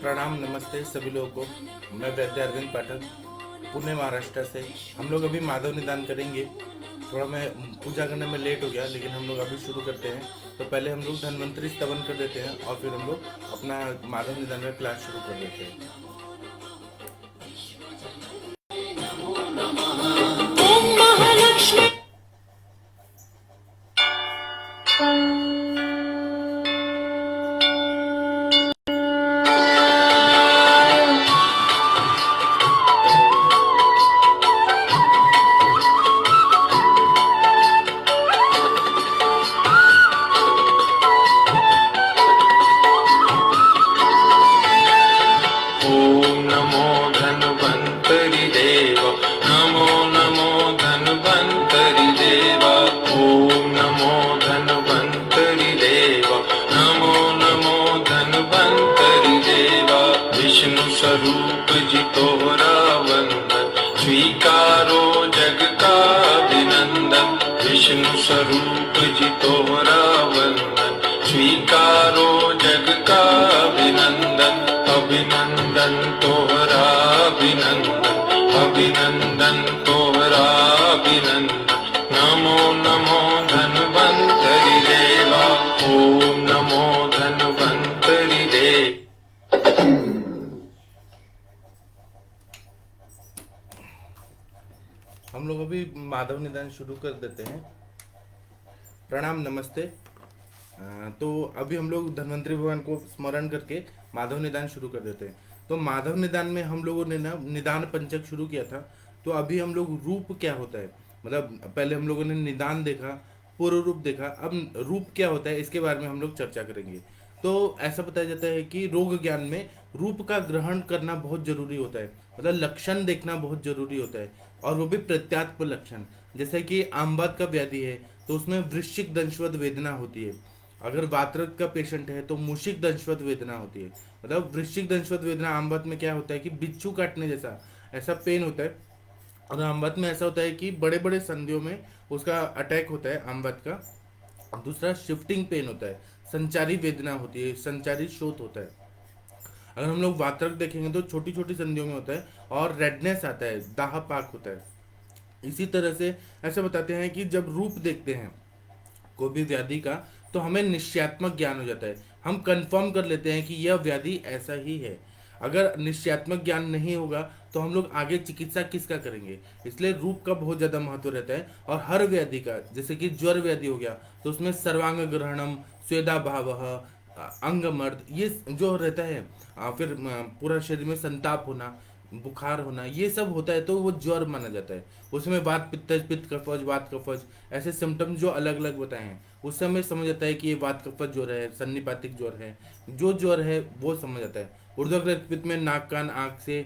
प्रणाम नमस्ते सभी लोगों को। मैं वैद्य अरविंद पाठक पुणे महाराष्ट्र से। हम लोग अभी माधव निदान करेंगे। थोड़ा मैं पूजा करने में लेट हो गया, लेकिन हम लोग अभी शुरू करते हैं। तो पहले हम लोग धन्वंतरी स्तवन कर देते हैं और फिर हम लोग अपना माधव निदान का क्लास शुरू कर देते हैं। ओम महालक्ष्मी। ॐ नमो धन्वन्तरि देव नमो नमो धन्वन्तरि देव ॐ नमो धन्वन्तरि देव नमो नमो धन्वन्तरि देव विष्णु स्वरूप जी तोहरा वंदन स्वीकारो जग का अभिनंदन विष्णु स्वरूप जी तोहरा वंदन स्वीकारो जग का अभिनंदन अभिनंदन तोहरा अभिनंदन अभिनंदन तोहरा अभिनंदन नमो नमो धन्वन्तरि देवा ओम नमो धन्वन्तरि देव। हम लोग अभी माधव निदान शुरू कर देते हैं। प्रणाम नमस्ते। तो अभी हम लोग धन्वंतरी भगवान को स्मरण करके माधव निदान शुरू कर देते हैं। तो माधव निदान में हम लोगों ने ना निदान पंचक शुरू किया था। तो अभी हम लोग रूप क्या होता है, मतलब पहले हम लोगों ने निदान देखा, पूर्व रूप देखा, अब रूप क्या होता है इसके बारे में हम लोग चर्चा करेंगे। तो ऐसा बताया जाता है कि रोग ज्ञान में रूप का ग्रहण करना बहुत जरूरी होता है, मतलब लक्षण देखना बहुत जरूरी होता है, और वो भी प्रत्यात्म लक्षण। जैसे कि आमवात का व्याधि है तो उसमें वृश्चिक दंशवत वेदना होती है। अगर वातरक का पेशेंट है तो मूषिक दंशवत वेदना होती है। मतलब वृश्चिक दंशवत वेदना आमवात में क्या होता है कि बिच्छू काटने जैसा ऐसा पेन होता है। और आमवात में ऐसा होता है कि बड़े बड़े संधियों में उसका अटैक होता है आमवात का। और दूसरा शिफ्टिंग पेन होता है, संचारी वेदना होती है, संचारी शोथ होता है। अगर हम लोग वातरक देखेंगे तो छोटी छोटी संधियों में होता है और रेडनेस आता है, दाह पाक होता है। इसी तरह से ऐसा बताते हैं कि जब रूप देखते हैं कोई भी व्याधि का तो हमें निश्चयात्मक ज्ञान हो जाता है। हम कंफर्म कर लेते हैं कि यह व्याधि ऐसा ही है। अगर निश्चयात्मक ज्ञान नहीं होगा तो हम लोग आगे चिकित्सा किसका करेंगे। इसलिए रूप का बहुत ज़्यादा महत्व रहता है। और हर व्याधि का, जैसे कि ज्वर व्याधि हो गया तो उसमें सर्वांग ग्रहणम, स्वेदा भाव, अंगमर्द, ये जो रहता है, फिर पूरा शरीर में संताप होना, बुखार होना, ये सब होता है तो वो ज्वर माना जाता है। उसमें वात पित्त, पित्त कफज, वात कफज, ऐसे सिम्टम्स जो अलग अलग बताए हैं उस समय समझ आता है कि ये वात कफज ज्वर है, सन्निपातिक ज्वर है। जो ज्वर है वो समझ आता है। ऊर्ध्वक रक्तपित्त में नाक कान आँख से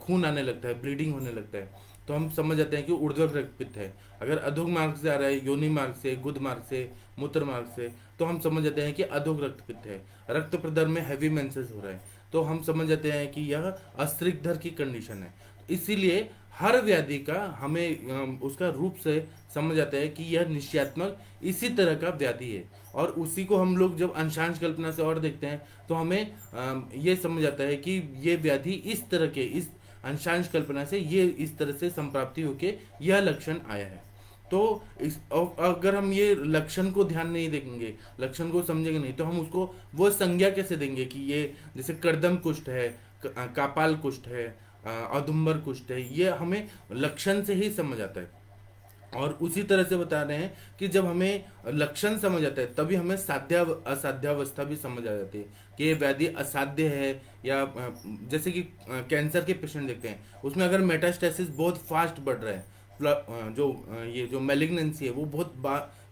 खून आने लगता है, ब्लीडिंग होने लगता है, तो हम समझ जाते हैं कि ऊर्ध्वक रक्तपित्त है। अगर अधोग मार्ग से आ रहा है, योनि मार्ग से, गुद मार्ग से, मूत्र मार्ग से, तो हम समझ जाते हैं कि अधोग रक्तपित्त है। रक्त प्रदर में हैवी मेंसेस हो रहा है तो हम समझ जाते हैं कि यह अस्त्रिकधर की कंडीशन है। इसीलिए हर व्याधि का हमें उसका रूप से समझ आता है कि यह निश्चयात्मक इसी तरह का व्याधि है। और उसी को हम लोग जब अंशांश कल्पना से और देखते हैं तो हमें ये समझ आता है कि ये व्याधि इस तरह के, इस अंशांश कल्पना से ये इस तरह से संप्राप्ति होके यह लक्षण आया है। तो अगर हम ये लक्षण को ध्यान नहीं देंगे, लक्षण को समझेंगे नहीं, तो हम उसको वो संज्ञा कैसे देंगे कि ये जैसे कर्दम कुष्ठ है, कापाल कुष्ठ है, औदुंबर कुष्ठ है, ये हमें लक्षण से ही समझ आता है। और उसी तरह से बता रहे हैं कि जब हमें लक्षण समझ आता है तभी हमें साध्य असाध्यावस्था भी समझ आ जाती है कि ये व्याधि असाध्य है। या जैसे कि कैंसर के पेशेंट देखते हैं उसमें अगर मेटास्टेसिस बहुत फास्ट बढ़ रहा है, ये जो मेलिग्नेंसी है वो बहुत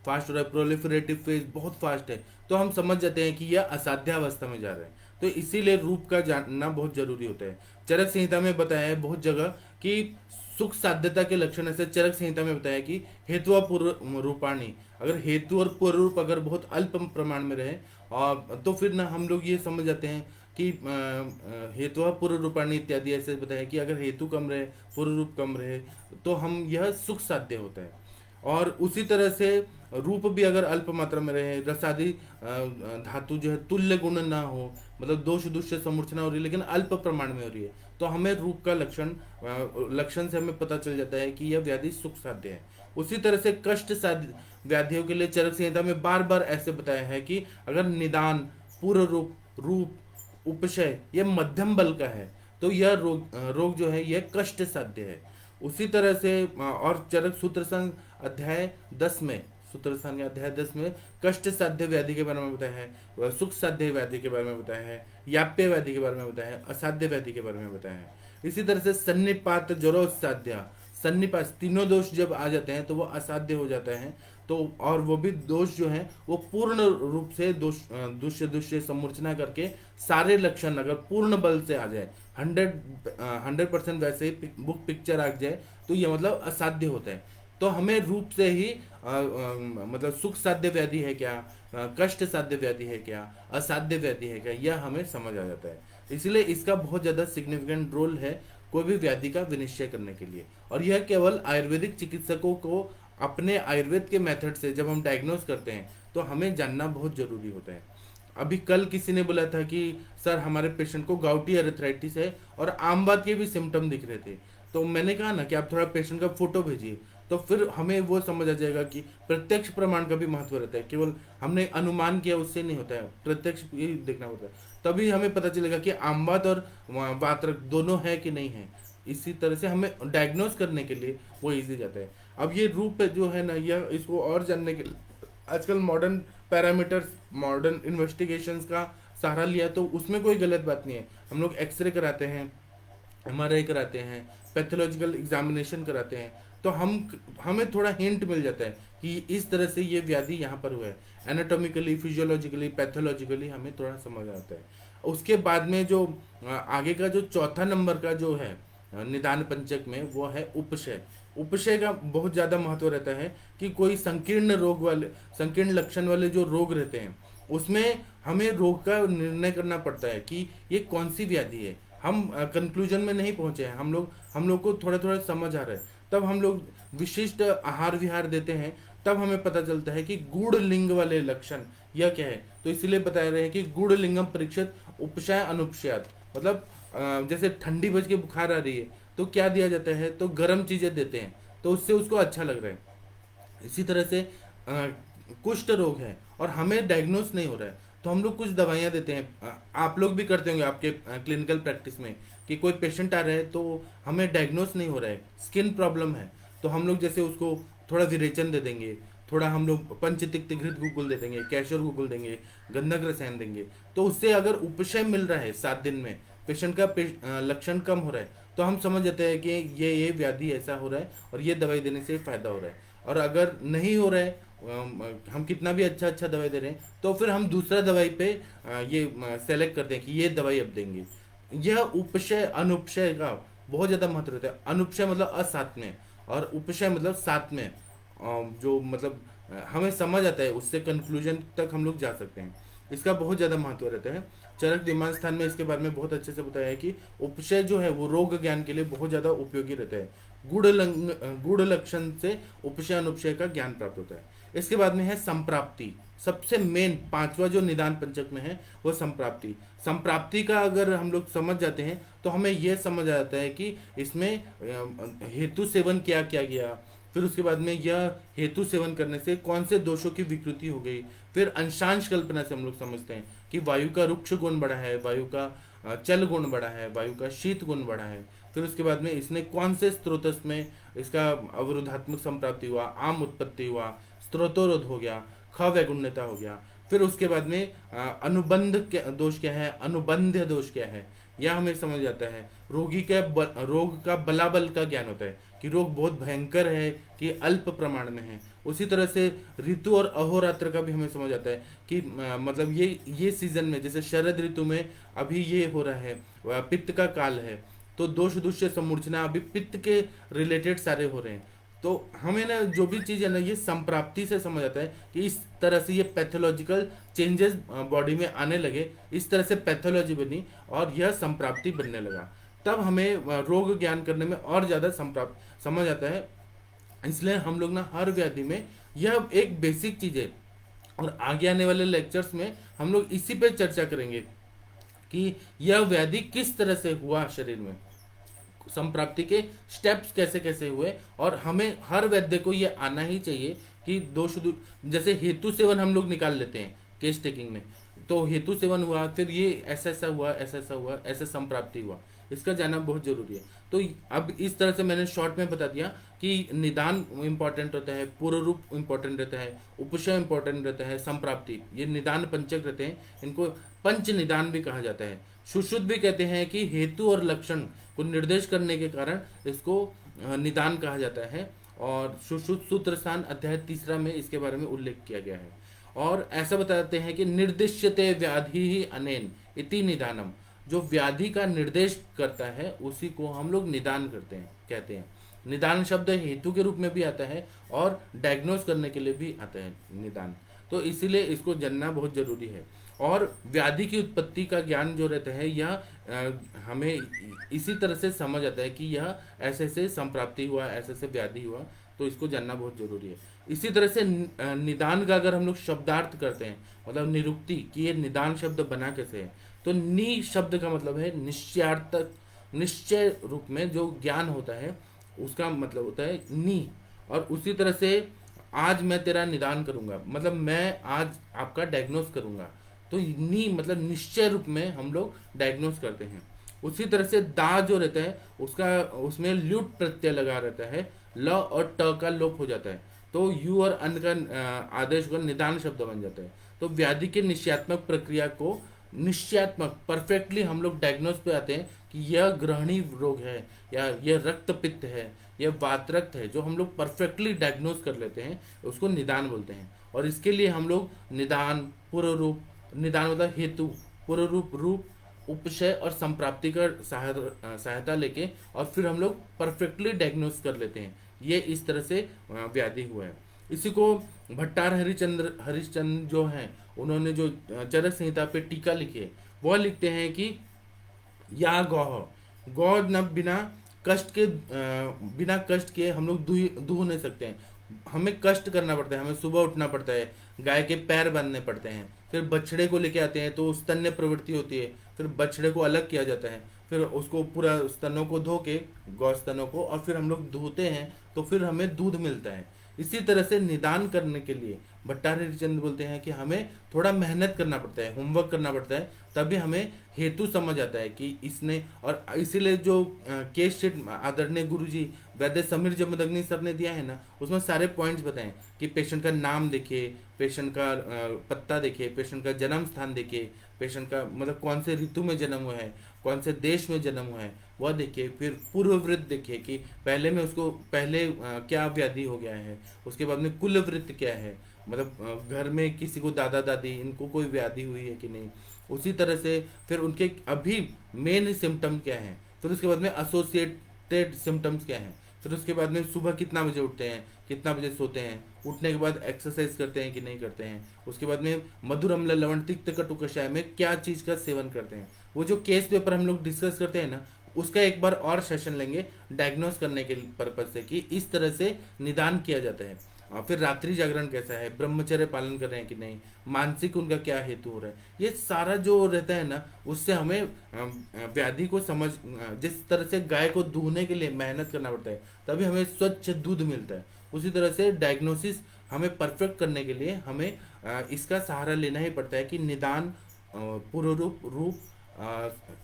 फास्ट हो रहा है, प्रोलिफरेटिव फेज बहुत फास्ट है, तो हम समझ जाते हैं कि यह असाध्यावस्था में जा रहा है। तो इसीलिए रूप का जानना बहुत जरूरी होता है। चरक संहिता में बताया है बहुत जगह कि सुख साध्यता के लक्षण ऐसे चरक संहिता में बताया कि हेतु और पूर्व रूपाणी, अगर हेतु और पूर्व रूप अगर बहुत अल्प प्रमाण में रहे और तो फिर ना हम लोग ये समझ जाते हैं कि हेतु और पूर्व रूपाणी इत्यादि ऐसे बताया कि अगर हेतु कम रहे, पूर्व रूप कम रहे, तो हम यह सुख साध्य होता है। और उसी तरह से रूप भी अगर अल्प मात्रा में रहे, रसादी धातु जो है तुल्य गुण ना हो, मतलब दोष दुष्य समूर्छना हो रही है लेकिन अल्प प्रमाण में हो रही है, तो हमें रूप का लक्षण से हमें पता चल जाता है कि यह व्याधि सुख साध्य है। उसी तरह से कष्ट साध्य व्याधियों के लिए चरक संहिता में बार बार ऐसे बताया है कि अगर निदान, पूर्व रूप, रूप, उपशय ये मध्यम बल का है तो यह रोग जो है यह कष्ट साध्य है। उसी तरह से और चरक सूत्रसंग अध्याय 10 में, सूत्रसंग के अध्याय 10 में कष्ट साध्य व्याधि के बारे में बताया है, सुख साध्य व्याधि के बारे में बताया है, याप्य व्याधि के बारे में बताया है, असाध्य व्याधि के बारे में बताया है। इसी तरह से सन्निपात, जरोसाध्य, सन्निपात, तीनों दोष जब आ जाते हैं तो वो असाध्य हो जाता है। तो और वो भी दोष जो है वो पूर्ण रूप से दुष्य समूर्छना करके सारे लक्षण अगर पूर्ण बल से आ जाए, 100% वैसे ही बुक पिक्चर आ जाए तो ये मतलब असाध्य होता है। तो हमें रूप से ही मतलब सुख साध्य व्याधि है क्या, कष्ट साध्य व्याधि है क्या, असाध्य व्याधि है क्या, यह हमें समझ आ जाता है। इसलिए इसका बहुत ज्यादा सिग्निफिकेंट रोल है कोई भी व्याधि का विनिश्चय करने के लिए। और यह केवल आयुर्वेदिक चिकित्सकों को अपने आयुर्वेद के मेथड से जब हम डायग्नोस करते हैं तो हमें जानना बहुत जरूरी होता है। अभी कल किसी ने बोला था कि सर हमारे पेशेंट को गाउटी अरेथ्राइटिस है और आम बात के भी सिम्टम दिख रहे थे, तो मैंने कहा ना कि आप थोड़ा पेशेंट का फोटो भेजिए, तो फिर हमें वो समझ आ जाएगा कि प्रत्यक्ष प्रमाण का भी महत्व रहता है। केवल हमने अनुमान किया उससे नहीं होता है, प्रत्यक्ष भी देखना होता है, तभी हमें पता चलेगा कि आम बात और वातरक दोनों है कि नहीं है। इसी तरह से हमें डायग्नोस करने के लिए वो इजी जाता है। अब ये रूप जो है ना, यह इसको और जानने के आजकल मॉडर्न पैरामीटर्स, मॉडर्न इन्वेस्टिगेशंस का सहारा लिया तो उसमें कोई गलत बात नहीं है। हम लोग एक्सरे कराते हैं, MRI कराते हैं, पैथोलॉजिकल एग्जामिनेशन कराते हैं, तो हमें थोड़ा हिंट मिल जाता है कि इस तरह से ये व्याधि यहाँ पर हुआ है। एनाटॉमिकली, फिजियोलॉजिकली, पैथोलॉजिकली हमें थोड़ा समझ आता है। उसके बाद में जो आगे का जो चौथा नंबर का जो है निदान पंचक में, वो है उपशय। उपशय का बहुत ज्यादा महत्व रहता है कि कोई संकीर्ण लक्षण वाले जो रोग रहते हैं उसमें हमें रोग का निर्णय करना पड़ता है कि ये कौन सी व्याधि है। हम कंक्लूजन में नहीं पहुंचे हैं, हम लोग को थोड़ा थोड़ा समझ आ रहा है, तब हम लोग विशिष्ट आहार विहार देते हैं, तब हमें पता चलता है कि गुड़ लिंग वाले लक्षण यह क्या है। तो इसलिए बताया रहे हैं कि गुड़ लिंगम परीक्षित उपशय अनुपशयात, मतलब जैसे ठंडी बज के बुखार आ रही है तो क्या दिया जाता है, तो गर्म चीजें देते हैं तो उससे उसको अच्छा लग रहा है। इसी तरह से कुष्ठ रोग है और हमें डायग्नोस नहीं हो रहा है तो हम लोग कुछ दवाइयाँ देते हैं। आप लोग भी करते होंगे आपके क्लिनिकल प्रैक्टिस में कि कोई पेशेंट आ रहा है तो हमें डायग्नोस नहीं हो रहा है, स्किन प्रॉब्लम है, तो हम लोग जैसे उसको थोड़ा विरेचन दे देंगे, थोड़ा हम लोग पंचतिक्त घृत गुगुल दे देंगे, कैशोर गुगुल देंगे, गंधक रसायन देंगे, तो उससे अगर उपशय मिल रहा है 7 दिन में, पेशेंट का लक्षण कम हो रहा है, तो हम समझ जाते हैं कि ये व्याधि ऐसा हो रहा है और ये दवाई देने से फायदा हो रहा है। और अगर नहीं हो रहा है, हम कितना भी अच्छा दवाई दे रहे हैं, तो फिर हम दूसरा दवाई पे ये सेलेक्ट करते हैं कि ये दवाई अब देंगे। यह उपशय अनुपशय का बहुत ज्यादा महत्व रहता है। अनुपशय मतलब असात्म्य और उपशय मतलब सात्म्य, जो मतलब हमें समझ आता है, उससे कंक्लूजन तक हम लोग जा सकते हैं। इसका बहुत ज्यादा महत्व रहता है। चरक दिमाग स्थान में इसके बारे में बहुत अच्छे से बताया है कि उपशय जो है वो रोग ज्ञान के लिए बहुत ज्यादा उपयोगी रहता है। गुड़ लक्षण से उपशय अनुपशय का ज्ञान प्राप्त होता है। इसके बाद में है संप्राप्ति, सबसे मेन 5वां जो निदान पंचक में है वो संप्राप्ति। संप्राप्ति का अगर हम लोग समझ जाते हैं तो हमें यह समझ आ जाता है कि इसमें हेतु सेवन क्या क्या गया, फिर उसके बाद में यह हेतु सेवन करने से कौन से दोषों की विकृति हो गई, फिर अंशांश कल्पना से हम लोग समझते हैं कि वायु का रुक्ष गुण बढ़ा है, वायु का चल गुण बढ़ा है, वायु का शीत गुण बढ़ा है, फिर उसके बाद में इसने कौन से स्त्रोतस में इसका अवरोधात्मक संप्राप्ति हुआ, आम उत्पत्ति हुआ, स्त्रोतोरोध हो गया, ख वैगुण्यता हो गया, फिर उसके बाद में अनुबंध दोष क्या है, अनुबंध दोष क्या है, यह हमें समझ जाता है। रोगी के रोग का बलाबल का ज्ञान होता है कि रोग बहुत भयंकर है कि अल्प प्रमाण में है। उसी तरह से ऋतु और अहोरात्र का भी हमें समझ आता है कि मतलब ये सीजन में, जैसे शरद ऋतु में अभी ये हो रहा है, पित्त का काल है, तो दोष दुष्य समूर्छना अभी पित्त के रिलेटेड सारे हो रहे हैं। तो हमें ना जो भी चीज है ना, ये संप्राप्ति से समझ आता है कि इस तरह से ये पैथोलॉजिकल चेंजेस बॉडी में आने लगे, इस तरह से पैथोलॉजी बनी और यह संप्राप्ति बनने लगा। तब हमें रोग ज्ञान करने में और ज्यादा समझ आता है इसलिए हम लोग ना हर व्याधि में यह एक बेसिक चीज है, और आगे आने वाले लेक्चर्स में हम लोग इसी पे चर्चा करेंगे कि यह व्याधि किस तरह से हुआ शरीर में, संप्राप्ति के स्टेप्स कैसे कैसे हुए। और हमें हर वैद्य को ये आना ही चाहिए कि दोष जैसे हेतु सेवन हम लोग निकाल लेते हैं केस टेकिंग में, तो हेतु सेवन हुआ, फिर ये ऐसा ऐसा हुआ, ऐसा ऐसा हुआ, ऐसे संप्राप्ति हुआ, इसका जानना बहुत जरूरी है। तो अब इस तरह से मैंने शॉर्ट में बता दिया कि निदान इंपॉर्टेंट होता है, पूर्व रूप इंपॉर्टेंट रहता है, उपशय इंपॉर्टेंट रहता है, संप्राप्ति, ये निदान पंचक रहते हैं, इनको पंच निदान भी कहा जाता है। सुश्रुत भी कहते हैं कि हेतु और लक्षण को निर्देश करने के कारण इसको निदान कहा जाता है। और सुश्रुत सूत्र स्थान अध्याय 3 में इसके बारे में उल्लेख किया गया है। और ऐसा बताते हैं कि निर्दिश्यते व्याधि ही अनेन इति निदानम, जो व्याधि का निर्देश करता है उसी को हम लोग निदान करते हैं, कहते हैं। निदान शब्द हेतु के रूप में भी आता है और डायग्नोस करने के लिए भी आता है निदान, तो इसीलिए इसको जानना बहुत जरूरी है। और व्याधि की उत्पत्ति का ज्ञान जो रहता है यह हमें इसी तरह से समझ आता है कि यह ऐसे से संप्राप्ति हुआ, ऐसे से व्याधि हुआ, तो इसको जानना बहुत जरूरी है। इसी तरह से निदान का अगर हम लोग शब्दार्थ करते हैं, मतलब निरुक्ति कि ये निदान शब्द बना कैसे है, तो नि शब्द का मतलब है निश्चयार्थक, निश्चय रूप में जो ज्ञान होता है उसका मतलब होता है नी। और उसी तरह से आज मैं तेरा निदान करूंगा, मतलब मैं आज आपका डायग्नोस करूंगा, तो नी मतलब निश्चय रूप में हम लोग डायग्नोस करते हैं। उसी तरह से दा जो रहता है उसका उसमें ल्यूट प्रत्यय लगा रहता है, ल और ट का लोप हो जाता है, तो यू और अन का आदेश का निदान शब्द बन जाता है। तो व्याधि के निश्चयात्मक प्रक्रिया को निश्चयात्मक परफेक्टली हम लोग डायग्नोस पे आते हैं कि यह ग्रहणी रोग है, या यह रक्त पित्त है, यह वातरक्त है, जो हम लोग परफेक्टली डायग्नोस कर लेते हैं उसको निदान बोलते हैं। और इसके लिए हम लोग निदान, पूर्व रूप, निदान मतलब हेतु, पूर्व रूप, रूप, उपशय और संप्राप्ति का सहायता लेके और फिर हम लोग परफेक्टली डायग्नोस कर लेते हैं। ये इस तरह से व्याधि हुआ है। इसी को भट्टार हरिश्चंद्र जो हैं उन्होंने जो चरक संहिता पे टीका लिखी है वह लिखते हैं कि या गौ न बिना कष्ट के हम लोग दूह नहीं सकते हैं, हमें कष्ट करना पड़ता है, हमें सुबह उठना पड़ता है, गाय के पैर बांधने पड़ते हैं, फिर बछड़े को लेके आते हैं तो स्तन्य प्रवृत्ति होती है, फिर बछड़े को अलग किया जाता है, फिर उसको पूरा स्तनों को धो के, गौ स्तनों को, और फिर हम लोग धोते हैं तो फिर हमें दूध मिलता है। इसी तरह से निदान करने के लिए भट्टार हरिश्चंद्र बोलते हैं कि हमें थोड़ा मेहनत करना पड़ता है, होमवर्क करना पड़ता है, तभी हमें हेतु समझ आता है कि इसने। और इसीलिए जो केस शीट आदरणीय गुरुजी वैद्य समीर जमदग्नि सर ने दिया है ना, उसमें सारे पॉइंट्स बताएं कि पेशेंट का नाम देखिए, पेशेंट का पत्ता देखिए, पेशेंट का जन्म स्थान देखिए, पेशेंट का मतलब कौन से ऋतु में जन्म हुआ है, कौन से देश में जन्म हुआ है वह देखिए, फिर पूर्ववृत्त देखिए कि पहले में उसको पहले क्या व्याधि हो गया है, उसके बाद में कुल वृत्त क्या है, मतलब घर में किसी को दादा दादी इनको कोई व्याधि हुई है कि नहीं, उसी तरह से फिर उनके अभी मेन सिम्टम क्या है, फिर उसके बाद में एसोसिएटेड सिम्टम्स क्या हैं, फिर उसके बाद में सुबह कितना बजे उठते हैं, कितना बजे सोते हैं, उठने के बाद एक्सरसाइज करते हैं कि नहीं करते हैं, उसके बाद में मधुर अम्ल लवण तिक्त कटु कषाय में क्या चीज़ का सेवन करते हैं। वो जो केस पेपर हम लोग डिस्कस करते हैं ना, उसका एक बार और सेशन लेंगे डायग्नोस करने के पर्पज से कि इस तरह से निदान किया जाता है। और फिर रात्रि जागरण कैसा है, ब्रह्मचर्य पालन कर रहे हैं कि नहीं, मानसिक उनका क्या हेतु हो रहा है, ये सारा जो रहता है ना, उससे हमें व्याधि को समझ, जिस तरह से गाय को दूहने के लिए मेहनत करना पड़ता है तभी हमें स्वच्छ दूध मिलता है, उसी तरह से डायग्नोसिस हमें परफेक्ट करने के लिए हमें इसका सहारा लेना ही पड़ता है कि निदान, पूर्व रूप,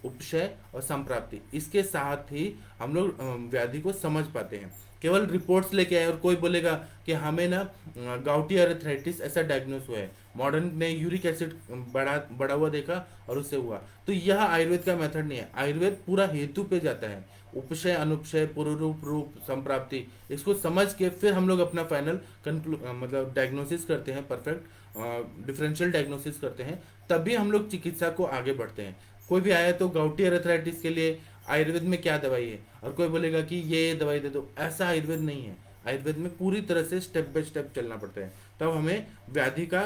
उपशय और संप्राप्ति, इसके साथ ही हम लोग व्याधि को समझ पाते हैं। केवल रिपोर्ट्स लेके आए और कोई बोलेगा कि हमें ना गाउटी अर्थराइटिस ऐसा डायग्नोस हुआ है, मॉडर्न ने यूरिक एसिड बढ़ा हुआ देखा और उससे हुआ, तो यह आयुर्वेद का मेथड नहीं है। आयुर्वेद पूरा हेतु पे जाता है, उपशय, अनुपशय, पूर्व रूप, संप्राप्ति, इसको समझ के फिर हम लोग अपना फाइनल मतलब डायग्नोसिस करते हैं, परफेक्ट डिफरेंशियल डायग्नोसिस करते हैं, तभी हम लोग चिकित्सा को आगे बढ़ते हैं। कोई भी आया तो गाउटी अर्थराइटिस के लिए आयुर्वेद में क्या दवाई है, और कोई बोलेगा कि ये दवाई दे दो, ऐसा आयुर्वेद नहीं है। आयुर्वेद में पूरी तरह से स्टेप बाय स्टेप चलना पड़ता है, तब हमें व्याधि का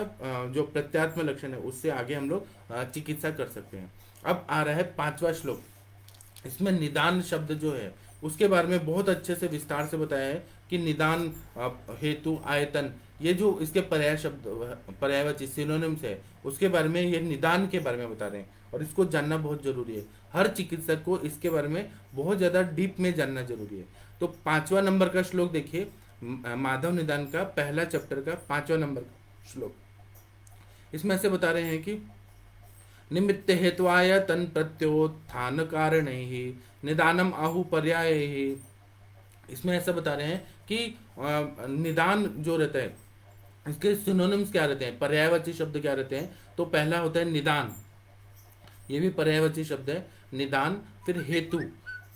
जो प्रत्यात्म लक्षण है उससे आगे हम लोग चिकित्सा कर सकते हैं। अब आ रहा है 5वां श्लोक। इसमें निदान शब्द जो है उसके बारे में बहुत अच्छे से विस्तार से बताया है कि निदान, हेतु, आयतन, ये जो इसके पर्याय शब्द, पर्यायवाची सिनोनिम्स है, उसके बारे में, ये निदान के बारे में बता रहे हैं और इसको जानना बहुत जरूरी है। हर चिकित्सक को इसके बारे में बहुत ज़्यादा डीप में जानना जरूरी है। तो 5वां नंबर का श्लोक देखिए, माधव निदान का पहला चैप्टर का 5वां नंबर का श्लोक। इसमें ऐसे बता रहे हैं कि निमित्त हेत्वाय तन प्रत्योत्थान कारण ही निदानम आहु पर्याय ही। इसमें ऐसा बता रहे हैं कि निदान जो रहता है, इसके सिनोनिम्स क्या रहते हैं, पर्यायवाची शब्द क्या रहते हैं। तो पहला होता है निदान, ये भी पर्यायवाची शब्द है, निदान। फिर हेतु,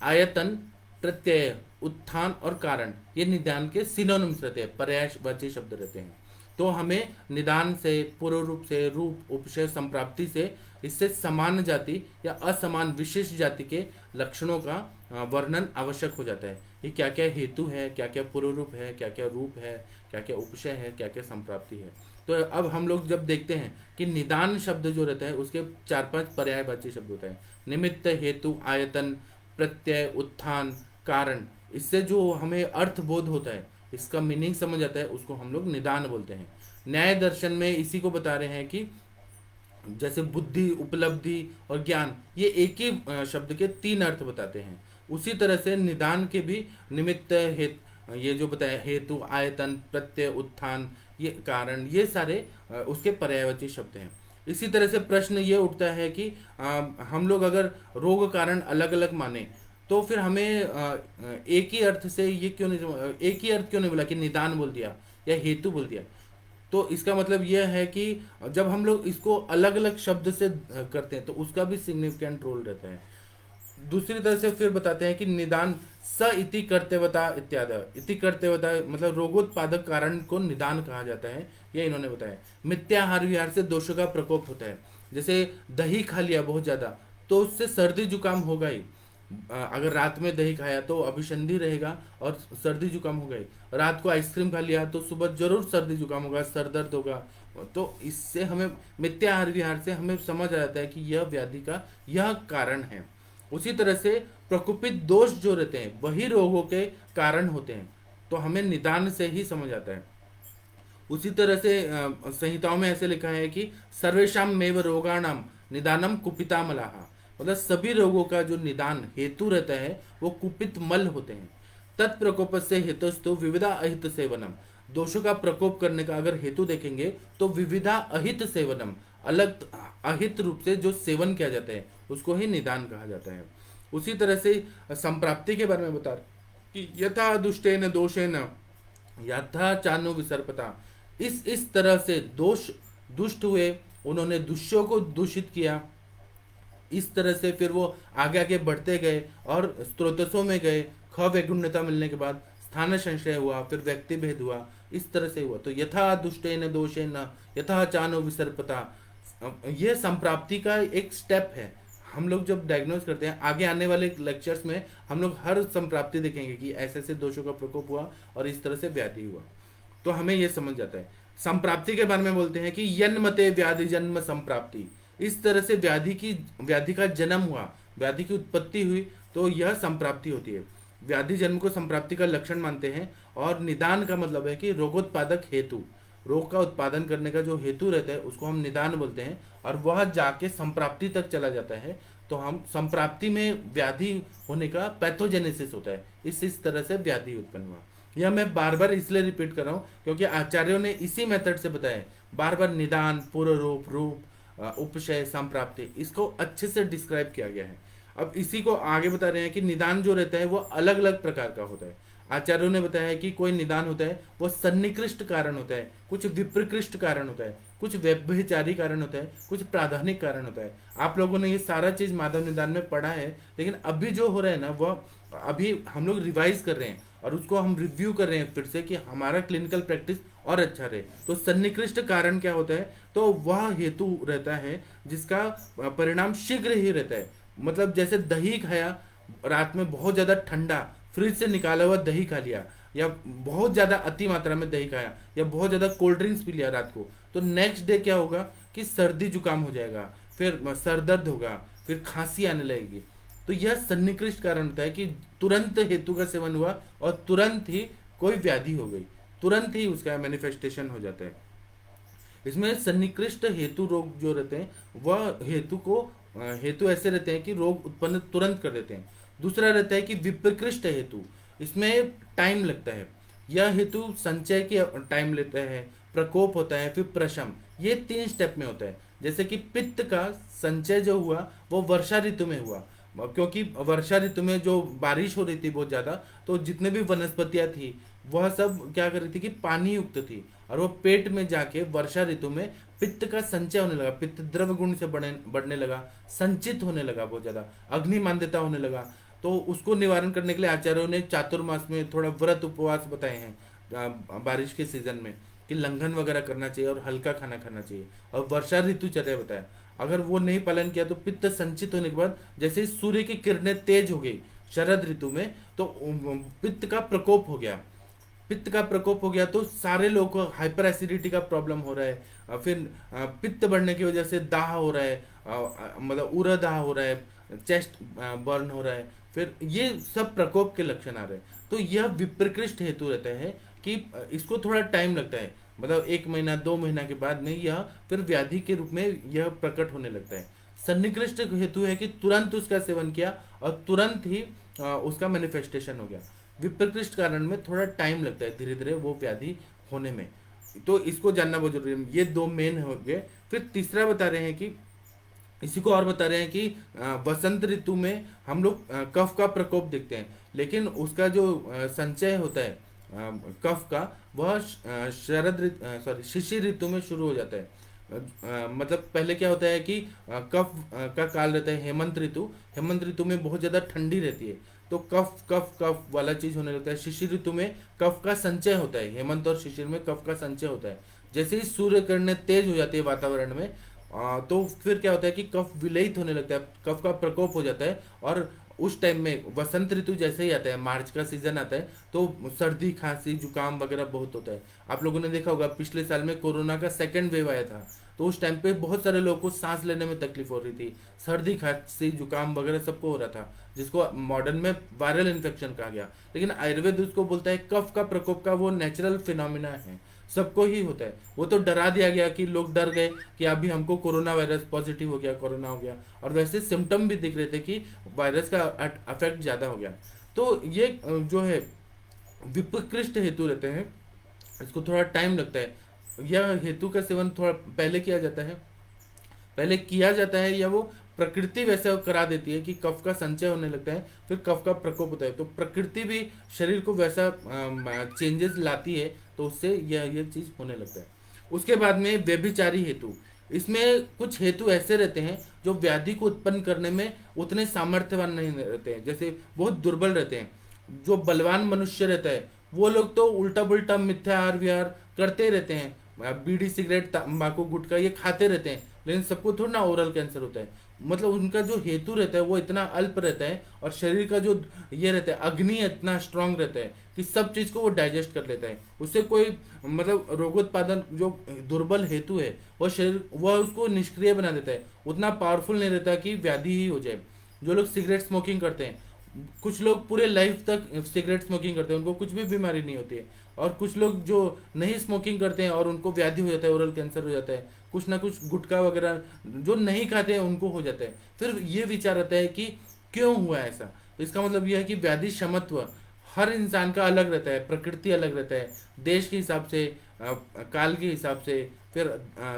आयतन, प्रत्यय, उत्थान और कारण, ये निदान के सिनोनिम्स रहते हैं, पर्यायवाची शब्द रहते हैं। तो हमें निदान से, पूर्व रूप से, रूप, उपशय, संप्राप्ति से, इससे समान जाति या असमान विशेष जाति के लक्षणों का वर्णन आवश्यक हो जाता है। ये क्या क्या हेतु है, क्या क्या पूर्व रूप है, क्या क्या रूप है, क्या क्या उपशय है, क्या क्या संप्राप्ति है। तो अब हम लोग जब देखते हैं कि निदान शब्द जो रहता है उसके 4-5 पर्यायवाची शब्द होता है, निमित्त, हेतु, आयतन, प्रत्यय, उत्थान, कारण। इससे जो हमें अर्थ बोध होता है, इसका मीनिंग समझ आता है, उसको हम लोग निदान बोलते हैं। न्याय दर्शन में इसी को बता रहे हैं कि जैसे बुद्धि, उपलब्धि और ज्ञान, ये एक ही शब्द के 3 अर्थ बताते हैं। उसी तरह से निदान के भी निमित्त, ये जो बताया, हेतु, आयतन, प्रत्यय, उत्थान, ये कारण, ये सारे उसके पर्यायवाची शब्द हैं। इसी तरह से प्रश्न ये उठता है कि हम लोग अगर रोग कारण अलग अलग माने तो फिर हमें एक ही अर्थ से ये क्यों नहीं, एक ही अर्थ क्यों नहीं बोला कि निदान बोल दिया या हेतु बोल दिया। तो इसका मतलब यह है कि जब हम लोग इसको अलग अलग शब्द से करते हैं तो उसका भी सिग्निफिकेंट रोल रहता है। दूसरी तरह से फिर बताते हैं कि निदान स इति कर्तव्यता इत्यादि। इति कर्तव्यता मतलब रोगोत्पादक कारण को निदान कहा जाता है, ये इन्होंने बताया। मिथ्याहार विहार से दोषों का प्रकोप होता है, जैसे दही खा लिया बहुत ज़्यादा तो उससे सर्दी जुकाम होगा ही। अगर रात में दही खाया तो अभिसंधि रहेगा और सर्दी जुकाम होगा ही। रात को आइसक्रीम खा लिया तो सुबह जरूर सर्दी जुकाम होगा, सर दर्द होगा। तो इससे हमें मिथ्याहार विहार से हमें समझ आ जाता है कि यह व्याधि का यह कारण है। उसी तरह से प्रकोपित दोष जो रहते हैं वही रोगों के कारण होते हैं, तो हमें निदान से ही समझ आता है। उसी तरह से संहिताओं में ऐसे लिखा है कि सर्वेशम मेव रोगाणाम निदानम कुपिता मलाहा, मतलब सभी रोगों का जो निदान हेतु रहता है वो कुपित मल होते हैं। तत्प्रकोप से हेतुस्तु विविधा अहित सेवनम, दोषों का प्रकोप करने का अगर हेतु देखेंगे तो विविधा अहित सेवनम, अलग अहित रूप से जो सेवन किया जाता है उसको ही निदान कहा जाता है। उसी तरह से संप्राप्ति के बारे में बता कि यथा दुष्टेन दोषेन यथा चानु विसर्पता, इस तरह से दोष दुष्ट हुए, उन्होंने दुष्यों को दूषित किया, इस तरह से फिर वो आगे आगे बढ़ते गए और स्त्रोतसों में गए। ख वैगुण्यता मिलने के बाद स्थान संशय हुआ, फिर व्यक्ति भेद हुआ, इस तरह से हुआ। तो यथा दुष्टेन दोषेन यथा चानो विसर्पता, ये संप्राप्ति का एक स्टेप है। हम लोग जब डायग्नोज करते हैं, आगे आने वाले लेक्चर्स में हम लोग हर संप्राप्ति देखेंगे कि ऐसे ऐसे दोषों का प्रकोप हुआ और इस तरह से व्याधि हुआ, तो हमें ये समझ जाता है। संप्राप्ति के बारे में बोलते हैं कि यन्मते व्याधि जन्म संप्राप्ति, इस तरह से व्याधि का जन्म हुआ, व्याधि की उत्पत्ति हुई, तो यह संप्राप्ति होती है। व्याधि जन्म को संप्राप्ति का लक्षण मानते हैं। और निदान का मतलब है कि रोगोत्पादक हेतु, रोग का उत्पादन करने का जो हेतु रहता है उसको हम निदान बोलते हैं, और वह जाके संप्राप्ति तक चला जाता है। तो हम संप्राप्ति में व्याधि होने का पैथोजेनेसिस होता है, इस तरह से व्याधि उत्पन्न हुआ। यह मैं बार बार इसलिए रिपीट कर रहा हूँ क्योंकि आचार्यों ने इसी मेथड से बताया, बार बार निदान, पूर्व रूप, उपशय, संप्राप्ति, इसको अच्छे से डिस्क्राइब किया गया है। अब इसी को आगे बता रहे हैं कि निदान जो रहता है वो अलग अलग प्रकार का होता है। आचार्यों ने बताया है कि कोई निदान होता है वो सन्निकृष्ट कारण होता है, कुछ विप्रकृष्ट कारण होता है, कुछ व्यभिचारी कारण होता है, कुछ प्राधानिक कारण होता है। आप लोगों ने ये सारा चीज माधव निदान में पढ़ा है, लेकिन अभी जो हो रहा है ना वह अभी हम लोग रिवाइज कर रहे हैं और उसको हम रिव्यू कर रहे हैं फिर से कि हमारा क्लिनिकल प्रैक्टिस और अच्छा रहे। तो सन्निकृष्ट कारण क्या होता है, तो वह हेतु रहता है जिसका परिणाम शीघ्र ही रहता है। मतलब जैसे दही खाया, रात में बहुत ज्यादा ठंडा फ्रिज से निकाला हुआ दही खा लिया, या बहुत ज्यादा अति मात्रा में दही खाया, या बहुत ज्यादा कोल्ड ड्रिंक्स पी लिया रात को, तो नेक्स्ट डे क्या होगा कि सर्दी जुकाम हो जाएगा, फिर सर दर्द होगा, फिर खांसी आने लगेगी। तो यह सन्निकृष्ट कारण होता है कि तुरंत हेतु का सेवन हुआ और तुरंत ही कोई व्याधि हो गई, तुरंत ही उसका मैनिफेस्टेशन हो जाता है। इसमें सन्निकृष्ट हेतु रोग जो रहते हैं वह हेतु ऐसे रहते हैं कि रोग उत्पन्न तुरंत कर देते हैं। दूसरा रहता है कि विप्रकृष्ट हेतु, इसमें टाइम लगता है। यह हेतु संचय की टाइम लेता है, प्रकोप होता है, फिर प्रशम, ये 3 स्टेप में होता है। जैसे कि पित्त का संचय जो हुआ वो वर्षा ऋतु में हुआ, क्योंकि वर्षा ऋतु में जो बारिश हो रही थी बहुत ज्यादा, तो जितने भी वनस्पतियां थी वह सब क्या कर रही थी कि पानी युक्त थी, और वो पेट में जाके वर्षा ऋतु में पित्त का संचय होने लगा, पित्त द्रव गुण से बढ़ने लगा, संचित होने लगा, बहुत ज्यादा अग्नि मान्यता होने लगा। तो उसको निवारण करने के लिए आचार्यों ने चातुर्मास में थोड़ा व्रत उपवास बताए हैं बारिश के सीजन में, कि लंघन वगैरह करना चाहिए और हल्का खाना खाना चाहिए, और वर्षा ऋतु चर्या बताया। अगर वो नहीं पालन किया तो पित्त संचित होने के बाद जैसे ही सूर्य की किरणें तेज हो गई शरद ऋतु में, तो पित्त का प्रकोप हो गया, पित्त का प्रकोप हो गया तो सारे लोगों को हाइपर एसिडिटी का प्रॉब्लम हो रहा है, फिर पित्त बढ़ने की वजह से दाह हो रहा है, मतलब उरह दाह हो रहा है, चेस्ट बर्न हो रहा है, फिर ये सब प्रकोप के लक्षण आ रहे हैं। तो यह विप्रकृष्ट हेतु रहता है कि इसको थोड़ा टाइम लगता है, मतलब 1 महीना 2 महीना के बाद में यह फिर व्याधि के रूप में यह प्रकट होने लगता है। सन्निकृष्ट हेतु है कि तुरंत उसका सेवन किया और तुरंत ही उसका मैनिफेस्टेशन हो गया। विप्रकृष्ट कारण में थोड़ा टाइम लगता है धीरे धीरे वो व्याधि होने में, तो इसको जानना बहुत जरूरी है। ये 2 मेन हो गए। फिर तीसरा बता रहे हैं कि इसी को और बता रहे हैं कि वसंत ऋतु में हम लोग कफ का प्रकोप देखते हैं, लेकिन उसका जो संचय होता है कफ का, वह शिशिर ऋतु में शुरू हो जाता है। मतलब पहले क्या होता है कि कफ का काल रहता है हेमंत ऋतु, हेमंत ऋतु में बहुत ज्यादा ठंडी रहती है, तो कफ कफ कफ वाला चीज होने लगता है। शिशिर ऋतु में कफ का संचय होता है, हेमंत और शिशिर में कफ का संचय होता है। जैसे ही सूर्य किरणें तेज हो जाती है वातावरण में, तो फिर क्या होता है कि कफ विलयित होने लगता है, कफ का प्रकोप हो जाता है, और उस टाइम में वसंत ऋतु जैसे ही आता है, मार्च का सीजन आता है, तो सर्दी खांसी जुकाम वगैरह बहुत होता है। आप लोगों ने देखा होगा पिछले साल में कोरोना का 2nd वेव आया था, तो उस टाइम पे बहुत सारे लोगों को सांस लेने में तकलीफ हो रही थी, सर्दी खांसी जुकाम वगैरह सबको हो रहा था, जिसको मॉडर्न में वायरल इन्फेक्शन कहा गया। लेकिन आयुर्वेद उसको बोलता है कफ का प्रकोप का वो नेचुरल फिनोमिना है, सबको ही होता है। वो तो डरा दिया गया कि लोग डर गए कि अभी हमको कोरोना वायरस पॉजिटिव हो गया, कोरोना हो गया, और वैसे सिम्टम भी दिख रहे थे कि वायरस का अफेक्ट ज्यादा हो गया। तो ये जो है विप्रकृष्ट हेतु रहते हैं, इसको थोड़ा टाइम लगता है। यह हेतु का सेवन थोड़ा पहले किया जाता है, पहले किया जाता है, या वो प्रकृति वैसे करा देती है कि कफ का संचय होने लगता है, फिर कफ का प्रकोप होता है, तो प्रकृति भी शरीर को वैसा चेंजेस लाती है, तो उससे यह चीज होने लगता है। उसके बाद में व्यभिचारी हेतु, इसमें कुछ हेतु ऐसे रहते हैं जो व्याधि को उत्पन्न करने में उतने सामर्थ्यवान नहीं रहते हैं, जैसे बहुत दुर्बल रहते हैं। जो बलवान मनुष्य रहता है वो लोग तो उल्टा पुल्टा मिथ्या आहार विहार करते रहते हैं, बीड़ी सिगरेट तंबाकू गुटखा ये खाते रहते हैं, लेकिन सबको थोड़ा ना ओरल कैंसर होता है। मतलब उनका जो हेतु रहता है वो इतना अल्प रहता है, और शरीर का जो ये रहता है अग्नि इतना स्ट्रांग रहता है कि सब चीज को वो डाइजेस्ट कर लेता है, उससे कोई मतलब रोगोत्पादन जो दुर्बल हेतु है वो शरीर वह उसको निष्क्रिय बना देता है, उतना पावरफुल नहीं रहता कि व्याधि ही हो जाए। जो लोग सिगरेट स्मोकिंग करते हैं, कुछ लोग पूरे लाइफ तक सिगरेट स्मोकिंग करते हैं, उनको कुछ भी बीमारी नहीं होती है, और कुछ लोग जो नहीं स्मोकिंग करते हैं और उनको व्याधि हो जाता है, ओरल कैंसर हो जाता है, कुछ ना कुछ गुटखा वगैरह जो नहीं खाते हैं उनको हो जाता है। फिर ये विचार आता है कि क्यों हुआ ऐसा, तो इसका मतलब यह है कि व्याधि क्षमत्व हर इंसान का अलग रहता है, प्रकृति अलग रहता है, देश के हिसाब से काल के हिसाब से, फिर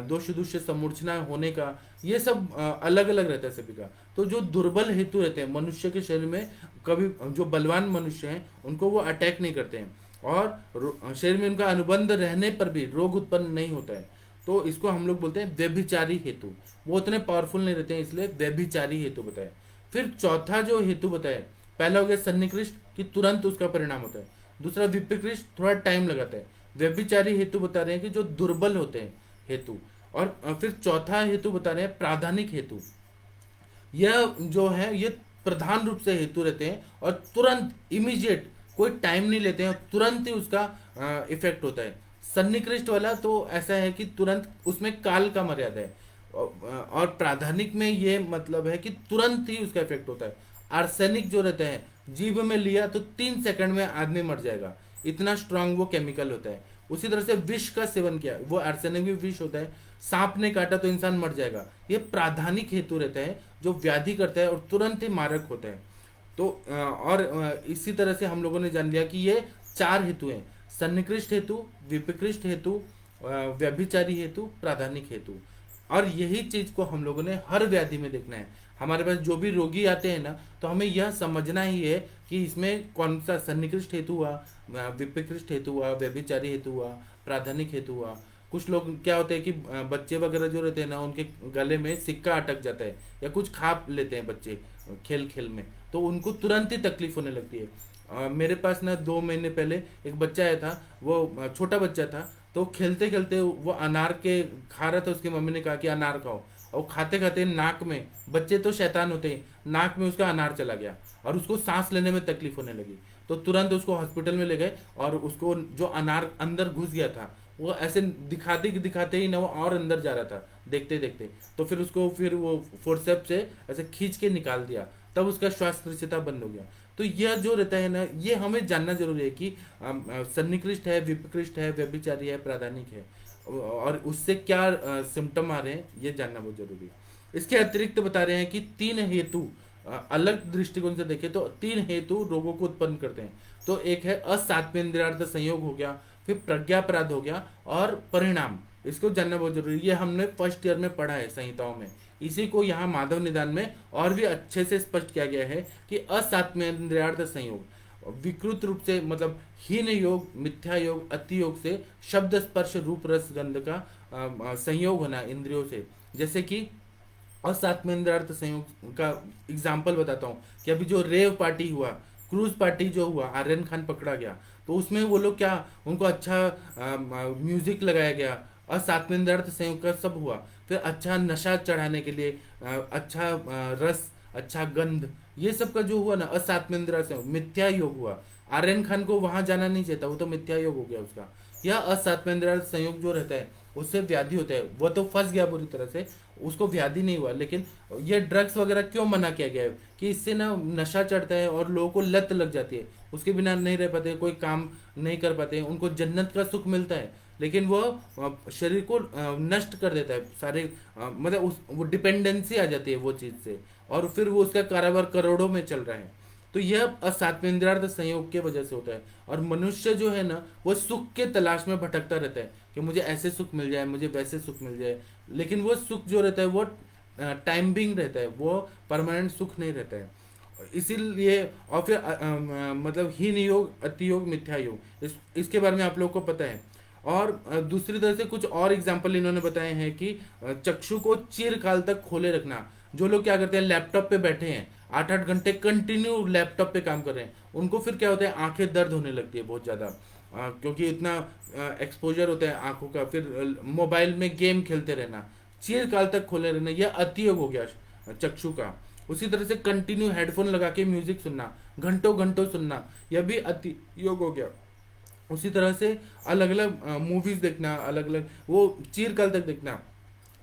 दोष दूष समूर्छना होने का, ये सब अलग अलग रहता है सभी का। तो जो दुर्बल हेतु रहते हैं मनुष्य के शरीर में, कभी जो बलवान मनुष्य हैं उनको वो अटैक नहीं करते हैं, और शरीर में उनका अनुबंध रहने पर भी रोग उत्पन्न नहीं होता है, तो इसको हम लोग बोलते हैं व्यभिचारी हेतु। वो उतने पावरफुल नहीं रहते हैं, इसलिए व्यभिचारी हेतु बताया। फिर चौथा जो हेतु बताया, पहला हो गया सन्निकृष्ट कि तुरंत उसका परिणाम होता है, दूसरा विप्रकृष्ट थोड़ा टाइम लगाता है, व्यभिचारी हेतु बता रहे हैं कि जो दुर्बल होते हैं हेतु, और फिर चौथा हेतु बता रहे हैं प्राधानिक हेतु। यह जो है ये प्रधान रूप से हेतु रहते हैं और तुरंत इमीडिएट कोई टाइम नहीं लेते हैं, तुरंत ही उसका इफेक्ट होता है। सन्निकृष्ट वाला तो ऐसा है कि तुरंत उसमें काल का मर्यादा है, और प्राधानिक में ये मतलब है कि तुरंत ही उसका इफेक्ट होता है। आर्सेनिक जो रहता है जीभ में लिया तो 3 सेकंड में आदमी मर जाएगा, इतना स्ट्रांग वो केमिकल होता है। उसी तरह से विष का सेवन किया, वो आर्सेनिक भी विष होता है, सांप ने काटा तो इंसान मर जाएगा। ये प्राधानिक हेतु रहता है जो व्याधि करता है और तुरंत ही मारक होता है। तो इसी तरह से हम लोगों ने जान लिया कि ये 4 हेतु हैं: सन्निकृष्ट हेतु, विपकृष्ट हेतु, व्यभिचारी हेतु, प्राधानिक हेतु। और यही चीज को हम लोगों ने हर व्याधि में देखना है। हमारे पास जो भी रोगी आते हैं ना, तो हमें यह समझना ही है कि इसमें कौन सा सन्निकृष्ट हेतु हुआ, विपकृष्ट हेतु हुआ, व्यभिचारी हेतु हुआ, प्राधानिक हेतु हुआ। कुछ लोग क्या होते हैं कि बच्चे वगैरह जो रहते हैं ना, उनके गले में सिक्का अटक जाता है या कुछ खा लेते हैं बच्चे खेल खेल में, तो उनको तुरंत ही तकलीफ होने लगती है। मेरे पास ना 2 महीने पहले एक बच्चा आया था, वो छोटा बच्चा था, तो खेलते खेलते वो अनार के खा रहा था। उसकी मम्मी ने कहा कि अनार खाओ, और खाते खाते नाक में, बच्चे तो शैतान होते हैं, नाक में उसका अनार चला गया और उसको सांस लेने में तकलीफ होने लगी। तो तुरंत उसको हॉस्पिटल में ले गए और उसको जो अनार अंदर घुस गया था, वो ऐसे दिखाते दिखाते ही ना वो और अंदर जा रहा था देखते देखते। तो फिर वो फोर्सेप्स से ऐसे खींच के निकाल दिया, तब उसका श्वास निश्चिता बंद हो गया। तो यह जो रहता है ना, ये हमें जानना जरूरी है कि सन्निकृष्ट है, विपकृष्ट है, व्यभिचारी है, प्राधानिक है, और उससे क्या सिम्टम आ रहे हैं ये जानना बहुत जरूरी है। इसके अतिरिक्त बता रहे हैं कि 3 हेतु, अलग दृष्टिकोण से देखें तो 3 हेतु रोगों को उत्पन्न करते हैं। तो एक है असात्मेन्द्रियार्थ संयोग हो गया, फिर प्रज्ञापराध हो गया, और परिणाम। इसको जानना बहुत जरूरी है। ये हमने फर्स्ट ईयर में पढ़ा है संहिताओं में। इसी को यहाँ माधव निदान में और भी अच्छे से स्पष्ट किया गया है कि असात्मेन्द्रियार्थ संयोग विकृत रूप से, मतलब हीन योग, मिथ्या योग, अति योग से शब्द स्पर्श रूप रस गंध का संयोग होना इंद्रियों से। जैसे कि असात्मेन्द्रियार्थ संयोग का एग्जाम्पल बताता हूँ कि अभी जो रेव पार्टी हुआ, क्रूज पार्टी जो हुआ, आर्यन खान पकड़ा गया, तो उसमें वो लोग क्या, उनको अच्छा म्यूजिक लगाया गया, असात्मेन्द्रियार्थ संयोग का सब हुआ। फिर अच्छा नशा चढ़ाने के लिए अच्छा रस, अच्छा गंध, ये सब का जो हुआ ना, असात्मेन्द्रियार्थ संयोग, मिथ्या योग हुआ। आर्यन खान को वहां जाना नहीं चाहिए था, वो तो मिथ्या योग हो गया उसका। यह असात्मेन्द्रियार्थ संयोग जो रहता है उससे व्याधि होता है। वो तो फंस गया बुरी तरह से, उसको व्याधि नहीं हुआ। लेकिन ये ड्रग्स वगैरह क्यों मना किया गया है कि इससे ना नशा चढ़ता है और लोगों को लत लग जाती है, उसके बिना नहीं रह पाते, कोई काम नहीं कर पाते, उनको जन्नत का सुख मिलता है लेकिन वो शरीर को नष्ट कर देता है सारे, मतलब वो डिपेंडेंसी आ जाती है वो चीज से, और फिर वो उसका कारोबार करोड़ों में चल रहा है। तो यह असात्मेन्द्रियार्थ संयोग के वजह से होता है। और मनुष्य जो है ना, वो सुख के तलाश में भटकता रहता है कि मुझे ऐसे सुख मिल जाए, मुझे वैसे सुख मिल जाए, लेकिन वो सुख जो रहता है वो टाइम बिंग रहता है, वो परमानेंट सुख नहीं रहता है। इसीलिए, और फिर मतलब हीन योग, अति योग, मिथ्या योग, इसके बारे में आप लोगों को पता है। और दूसरी तरह से कुछ और एग्जाम्पल इन्होंने बताए हैं कि चक्षु को चिरकाल तक खोले रखना। जो लोग क्या करते हैं, लैपटॉप पे बैठे हैं 8-8 घंटे कंटिन्यू लैपटॉप पे काम कर रहे हैं, उनको फिर क्या होता है, आंखें दर्द होने लगती है बहुत ज़्यादा, क्योंकि इतना एक्सपोजर होता है आंखों का। फिर मोबाइल में गेम खेलते रहना, चिरकाल तक खोले रहना, यह अति योग हो गया चक्षु का। उसी तरह से कंटिन्यू हेडफोन लगा के म्यूजिक सुनना, घंटों घंटों सुनना, यह भी अति योग हो गया। उसी तरह से अलग अलग मूवीज देखना, अलग अलग वो चिरकाल तक देखना,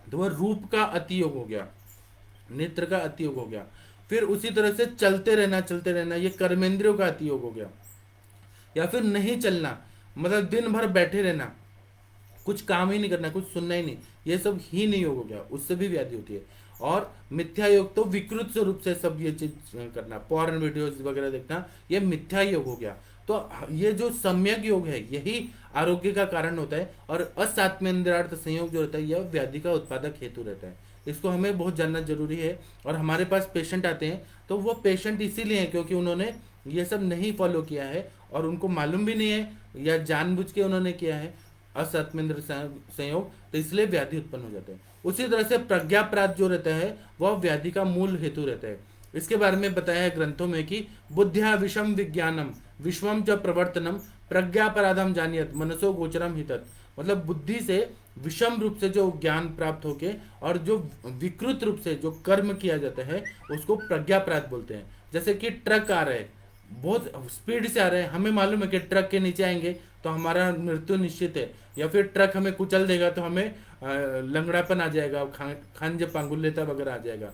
तो वह रूप का अति योग हो गया, नेत्र का अति योग हो गया। फिर उसी तरह से चलते रहना, ये कर्मेंद्रियों का अति योग हो गया। या फिर नहीं चलना, मतलब दिन भर बैठे रहना, कुछ काम ही नहीं करना, कुछ सुनना ही नहीं, ये सब ही नहीं योग हो गया, उससे भी व्याधि होती है। और मिथ्या योग तो विकृत रूप से सब ये चीज करना, पॉर्न वीडियोस वगैरह देखना, ये मिथ्या योग हो गया। तो ये जो सम्यक योग है यही आरोग्य का कारण होता है, और असात्मेन्द्रियार्थ संयोग जो रहता है यह व्याधि का उत्पादक हेतु रहता है। इसको हमें बहुत जानना जरूरी है। और हमारे पास पेशेंट आते हैं तो वो पेशेंट इसीलिए हैं क्योंकि उन्होंने ये सब नहीं फॉलो किया है, और उनको मालूम भी नहीं है या जानबूझ के उन्होंने किया है असात्मेन्द्र संयोग, तो इसलिए व्याधि उत्पन्न हो जाता है। उसी तरह से प्रज्ञापराध जो रहता है वह व्याधि का मूल हेतु रहता है। इसके बारे में बताया है ग्रंथों में कि बुद्ध्या विषम विज्ञानम विश्वम च प्रवर्तनम प्रज्ञापराधम जानियत मनसो गोचरम हितत। मतलब बुद्धि से विषम रूप से जो ज्ञान प्राप्त होके और जो विकृत रूप से जो कर्म किया जाता है उसको प्रज्ञापराध बोलते हैं। जैसे कि ट्रक आ रहे, बहुत स्पीड से आ रहे हैं, हमें मालूम है कि ट्रक के नीचे आएंगे तो हमारा मृत्यु निश्चित है, या फिर ट्रक हमें कुचल देगा तो हमें लंगड़ापन आ जाएगा, खांज पांगुल्यता वगैरह आ जाएगा।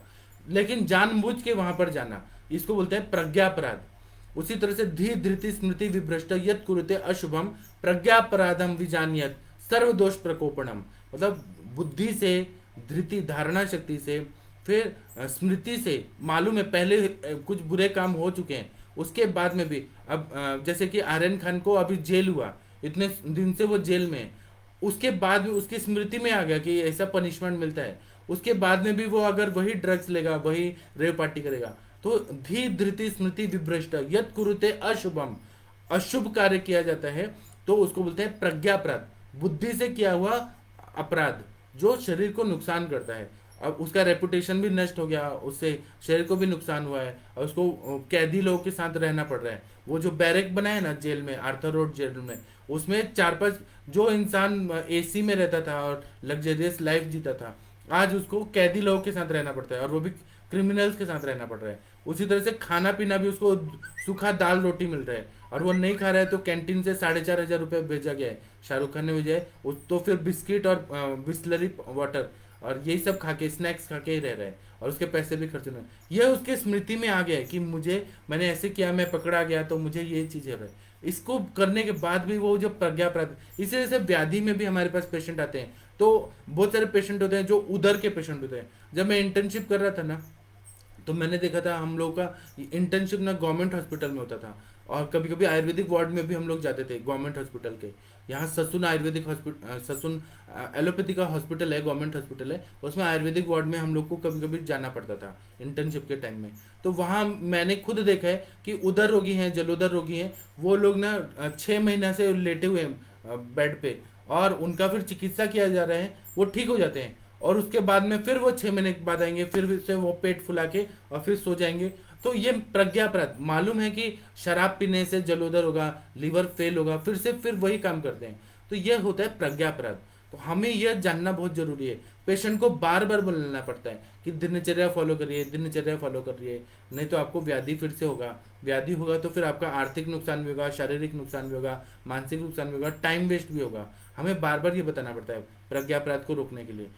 लेकिन जानबूझ के वहां पर जाना, इसको बोलते हैं प्रज्ञापराध। उसी तरह से धी धृति स्मृति विभ्रष्ट यत् कुरुते अशुभम प्रज्ञापराधम विजानियत सर्व दोष प्रकोपणम। मतलब बुद्धि से, धृति धारणा शक्ति से, फिर स्मृति से मालूम है पहले कुछ बुरे काम हो चुके हैं, उसके बाद में भी अब जैसे कि आर्यन खान को अभी जेल हुआ, इतने दिन से वो जेल में है, उसके बाद भी उसकी स्मृति में आ गया कि ऐसा पनिशमेंट मिलता है, उसके बाद में भी वो अगर वही ड्रग्स लेगा, वही रेव पार्टी करेगा, तो धी धृति स्मृति विभ्रष्ट यत् कुरुते अशुभम, अशुभ कार्य किया जाता है तो उसको बोलते हैं प्रज्ञापराध, बुद्धि से किया हुआ अपराध जो शरीर को नुकसान करता है। अब उसका रेपुटेशन भी नष्ट हो गया, उससे शरीर को भी नुकसान हुआ है, और उसको कैदी लोगों के साथ रहना पड़ रहा है। वो जो बैरक बना है ना जेल में, आर्थर रोड जेल में, उसमें 4-5 जो इंसान एसी में रहता था और लग्जरियस लाइफ जीता था, आज उसको कैदी लोगों के साथ रहना पड़ता है, और वो भी क्रिमिनल्स के साथ रहना पड़ रहा है। उसी तरह से खाना पीना भी उसको सूखा दाल रोटी मिल रहा है, और वो नहीं खा रहा है तो कैंटीन से 4,500 रुपये भेजा गया है, शाहरुख खान ने भेजा है, तो फिर बिस्किट और बिस्लरी वाटर और यही सब खा के, स्नैक्स खा के ही रह रहा है, और उसके पैसे भी खर्च नहीं। यह उसके स्मृति में आ गया है कि मैंने ऐसे किया, मैं पकड़ा गया तो मुझे ये चीज़ है। इसको करने के बाद भी वो जो प्रज्ञापराध, इसी तरह से व्याधि में भी हमारे पास पेशेंट आते हैं, तो बहुत सारे पेशेंट होते हैं जो उधर के पेशेंट होते हैं। जब मैं इंटर्नशिप कर रहा था ना, तो मैंने देखा था हम लोग का इंटर्नशिप ना गवर्नमेंट हॉस्पिटल में होता था, और कभी कभी आयुर्वेदिक वार्ड में भी हम लोग जाते थे गवर्नमेंट हॉस्पिटल के। यहाँ ससुन आयुर्वेदिक हॉस्पिटल, ससुन एलोपैथी का हॉस्पिटल है, गवर्नमेंट हॉस्पिटल है, उसमें आयुर्वेदिक वार्ड में हम लोग को कभी कभी जाना पड़ता था इंटर्नशिप के टाइम में। तो वहाँ मैंने खुद देखा है कि उधर रोगी हैं, जलोदर रोगी हैं, वो लोग ना 6 महीना से लेटे हुए हैं बेड पे, और उनका फिर चिकित्सा किया जा रहा है, वो ठीक हो जाते हैं, और उसके बाद में फिर वो 6 महीने के बाद आएंगे, फिर से वो पेट फुला के और फिर सो जाएंगे। तो ये प्रज्ञापराध, मालूम है कि शराब पीने से जलोदर होगा, लीवर फेल होगा, फिर वही काम करते हैं, तो ये होता है प्रज्ञापराध। तो हमें यह जानना बहुत जरूरी है। पेशेंट को बार बार बोलना पड़ता है कि दिनचर्या फॉलो करिए, दिनचर्या फॉलो करिए, नहीं तो आपको व्याधि फिर से होगा। व्याधि होगा तो फिर आपका आर्थिक नुकसान भी होगा, शारीरिक नुकसान भी होगा, मानसिक नुकसान भी होगा, टाइम वेस्ट भी होगा। हमें बार बार ये बताना पड़ता है प्रज्ञापराध को रोकने के लिए।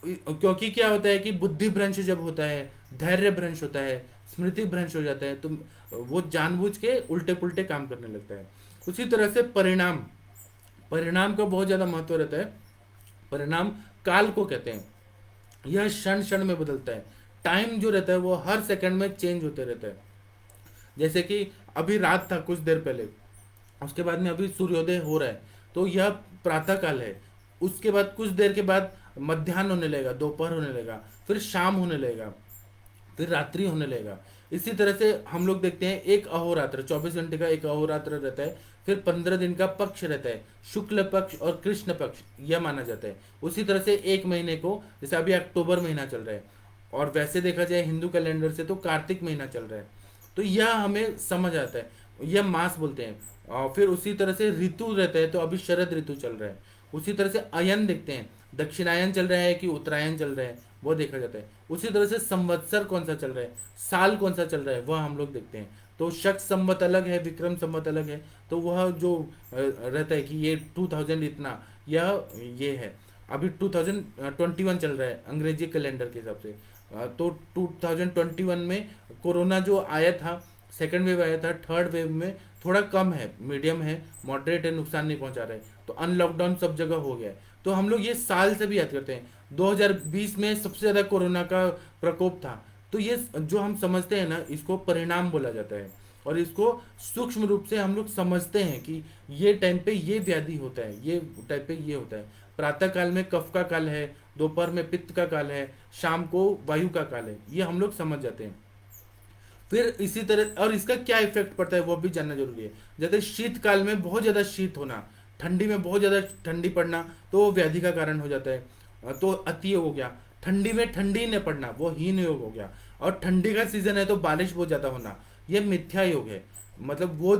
क्योंकि क्या होता है कि बुद्धि भ्रंश जब होता है, धैर्य भ्रंश होता है, स्मृति भ्रंश हो जाता है, तो वो जानबूझ के उल्टे पुल्टे काम करने लगता है। उसी तरह से परिणाम, परिणाम का बहुत ज्यादा महत्व रहता है। परिणाम काल को कहते हैं, यह क्षण क्षण में बदलता है। टाइम जो रहता है वो हर सेकंड में चेंज होते रहता है। जैसे कि अभी रात था कुछ देर पहले, उसके बाद में अभी सूर्योदय हो रहा है, तो यह प्रातः काल है। उसके बाद कुछ देर के बाद मध्याह्न होने लगेगा, दोपहर होने लगेगा, फिर शाम होने लगेगा, फिर रात्रि होने लगेगा। इसी तरह से हम लोग देखते हैं एक अहोरात्र, 24 घंटे का एक अहोरात्र रहता है, फिर 15 दिन का पक्ष रहता है, शुक्ल पक्ष और कृष्ण पक्ष, यह माना जाता है। उसी तरह से एक महीने को, जैसे अभी अक्टूबर महीना चल रहा है, और वैसे देखा जाए हिंदू कैलेंडर से तो कार्तिक महीना चल रहा है, तो यह हमें समझ आता है, यह मास बोलते हैं। और फिर उसी तरह से ऋतु रहता है, तो अभी शरद ऋतु चल रहा है। उसी तरह से अयन देखते हैं, दक्षिणायन चल रहा है कि उत्तरायण चल रहा है, वो देखा जाता है। उसी तरह से संवत्सर कौन सा चल रहा है, साल कौन सा चल रहा है, वह हम लोग देखते हैं। तो शक संवत अलग है, विक्रम संवत अलग है, तो वह जो रहता है कि ये 2000 इतना, यह ये है। अभी 2021 चल रहा है अंग्रेजी कैलेंडर के हिसाब से, तो 2021 में कोरोना जो आया था, सेकंड वेव आया था, थर्ड वेव में थोड़ा कम है, मीडियम है, मॉडरेट है, नुकसान नहीं पहुंचा रहा है, तो अनलॉकडाउन सब जगह हो गया है। तो हम लोग ये साल से भी याद करते हैं, 2020 में सबसे ज्यादा कोरोना का प्रकोप था, तो ये जो हम समझते हैं ना, इसको परिणाम बोला जाता है, और इसको सूक्ष्म रूप से हम लोग समझते हैं कि ये टाइम पे ये व्याधि होता है, ये टाइम पे ये होता है। प्रातः काल में कफ का काल है, दोपहर में पित्त का काल है, शाम को वायु का काल है, ये हम लोग समझ जाते हैं। फिर इसी तरह, और इसका क्या इफेक्ट पड़ता है वो भी जानना जरूरी है। जैसे शीतकाल में बहुत ज्यादा शीत होना, ठंडी में बहुत ज्यादा ठंडी पड़ना, तो वो व्याधि का कारण हो जाता है, तो अति हो गया। ठंडी में ठंडी न पड़ना, वो हीन योग हो गया। और ठंडी का सीजन है तो बारिश बहुत ज्यादा होना, ये मिथ्या योग है। मतलब वो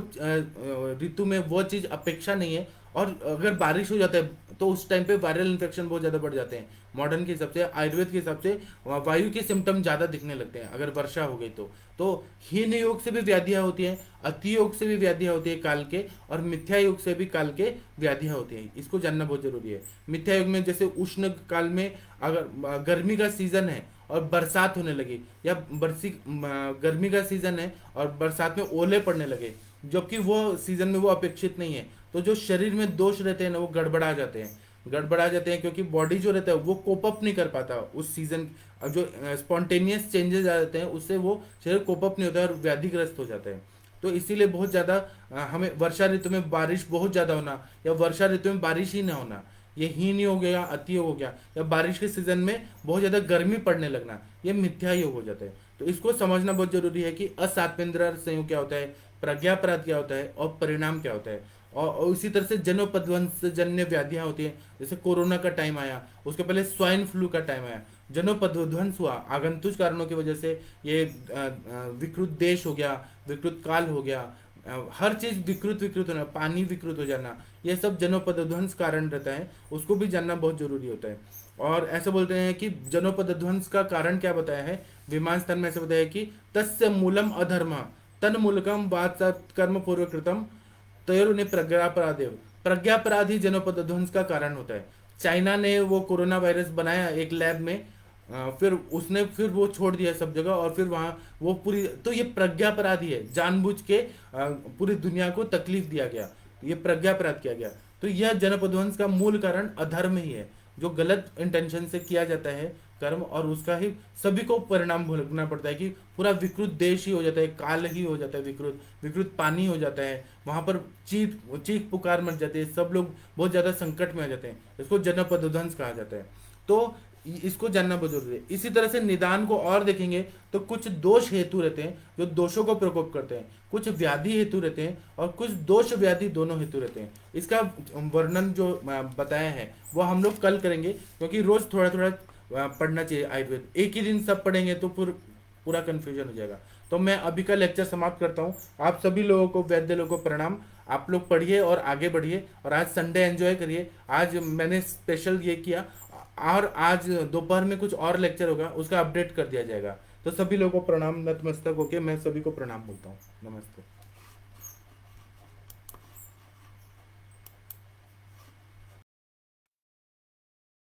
ऋतु में वो चीज अपेक्षा नहीं है, और अगर बारिश हो जाता है तो उस टाइम पे वायरल इन्फेक्शन बहुत ज्यादा बढ़ जाते हैं। मॉडर्न के हिसाब से, आयुर्वेद के हिसाब से वायु के सिम्टम ज्यादा दिखने लगते हैं अगर वर्षा हो गई तो हीन योग से भी व्याधियां होती हैं, अति योग से भी व्याधियां होती है काल के, और मिथ्या योग से भी काल के व्याधियां होती है। इसको जानना बहुत जरूरी है। मिथ्या योग में जैसे उष्ण काल में अगर गर्मी का सीजन है और बरसात होने लगी, या गर्मी का सीजन है और बरसात में ओले पड़ने लगे, जबकि वो सीजन में वो अपेक्षित नहीं है, तो जो शरीर में दोष रहते हैं ना वो गड़बड़ा जाते हैं, क्योंकि बॉडी जो रहता है वो कोप अप नहीं कर पाता उस सीजन। अब जो स्पॉन्टेनियस चेंजेस आ जाते हैं उससे वो शरीर कोप अप नहीं होता है और व्याधिग्रस्त हो जाता है। तो इसीलिए बहुत ज़्यादा हमें वर्षा ऋतु में बारिश बहुत ज़्यादा होना, या वर्षा ऋतु में बारिश ही ना होना, ये हीन योग हो गया, अति योग हो गया, या बारिश के सीजन में बहुत ज़्यादा गर्मी पड़ने लगना, ये मिथ्या योग हो जाता है। तो इसको समझना बहुत जरूरी है कि असात्वेंद्र संयोग क्या होता है, प्रज्ञापराध क्या होता है और परिणाम क्या होता है। और इसी तरह से जनोपध्वंस जन्य व्याधियां होती हैं, जैसे कोरोना का टाइम आया, उसके पहले स्वाइन फ्लू का टाइम आया, जनोपध्वंस हुआ आगंतुक कारणों की वजह से। ये विकृत देश हो गया, विकृत काल हो गया, हर चीज विकृत होना, पानी विकृत हो जाना, ये सब जनोपध्वंस कारण रहता है, उसको भी जानना बहुत जरूरी होता है। और ऐसे बोलते हैं कि जनोपध्वंस का कारण क्या बताया है, विमान स्थान में ऐसे बताया है कि तस्य मूलम अधर्म तन मूलकम बात कर्म पूर्व कृतम तयर उन्हें प्रज्ञापराध ही जनोपध्वंस का कारण होता है। चाइना ने वो कोरोना वायरस बनाया एक लैब में, फिर वो छोड़ दिया सब जगह, और फिर वहां वो पूरी, तो ये प्रज्ञापराध ही है, जानबूझ के पूरी दुनिया को तकलीफ दिया गया, ये प्रज्ञापराध किया गया। तो यह जनोपध्वंस का मूल कारण अधर्म ही है, जो गलत इंटेंशन से किया जाता है कर्म, और उसका ही सभी को परिणाम भुगतना पड़ता है कि पूरा विकृत देश ही हो जाता है, काल ही हो जाता है, विकृत पानी हो जाता है, वहां पर चीख पुकार मच जाती है, सब लोग बहुत ज्यादा संकट में आ जाते हैं, इसको जनोपध्वंस कहा जाता है। तो इसको जानना बहुत जरूरी है। इसी तरह से निदान को और देखेंगे तो कुछ दोष हेतु रहते हैं जो दोषों को प्रकोप करते हैं, कुछ व्याधि हेतु रहते हैं, और कुछ दोष व्याधि दोनों हेतु रहते हैं। इसका वर्णन जो बताया है वो हम लोग कल करेंगे, क्योंकि रोज थोड़ा थोड़ा पढ़ना चाहिए आयुर्वेद, एक ही दिन सब पढ़ेंगे तो पूरा कंफ्यूजन हो जाएगा। तो मैं अभी का लेक्चर समाप्त करता हूँ। आप सभी लोगों को, वैद्य लोगों को प्रणाम। आप लोग पढ़िए और आगे बढ़िए, और आज संडे एंजॉय करिए। आज मैंने स्पेशल ये किया, और आज दोपहर में कुछ और लेक्चर होगा, उसका अपडेट कर दिया जाएगा। तो सभी लोगों को प्रणाम, नतमस्तक होके मैं सभी को प्रणाम बोलता हूँ। नमस्ते।